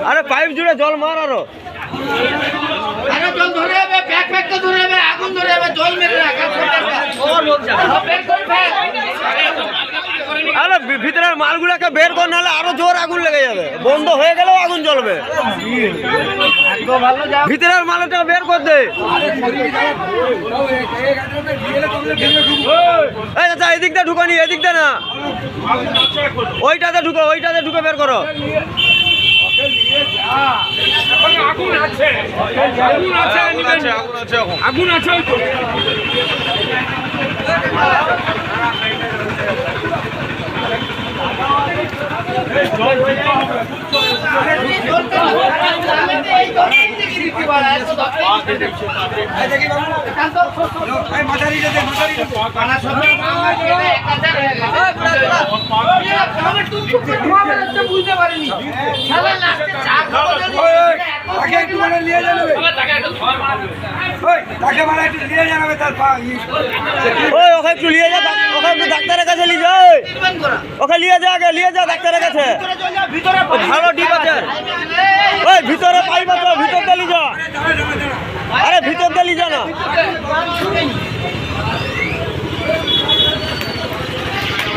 আরে পাইপ জুড়ে জল মার আরো জল ধরে যাবে, প্যাক প্যাকটা ধরে যাবে, আগুন ধরে যাবে, জল মেরে রাখা। আরে ভিতরের মালগুলাকে বের করে নাহলে আরো জোর আগুন লেগে যাবে, বন্ধ হয়ে গেলেও আগুন জ্বলবে। ভিতরের মালটা বের করে দে। আচ্ছা এদিক দিয়ে ঢুকানি, এদিক দিয়ে না, ওইটাতে ঢুকো, ওইটাতে ঢুকে বের করো। আগুন আছে, আগুন আছে, আগুন আছে। বুঝতে পারিনি ওকে একটু নিয়ে যা, ওকে একটু ডাক্তারের কাছে নিয়ে যা, ওকে নিয়ে যা, আগে নিয়ে যা ডাক্তারের কাছে। ভালো ডিপ আছে, ওই ভিতরে পাইপ আছে, ভিতর দিয়ে নিয়ে যা। আরে ভিতর দিয়ে নিয়ে যা না।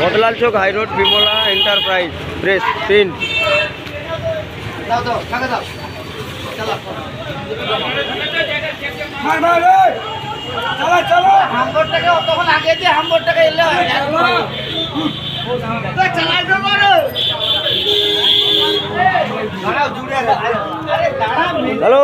বদলাল চোক high road, Bimla enterprise, press print. হামবোর্ডটাকে তখন আগে দিয়ে হামবোর্ডটাকে এলে হয়। হ্যালো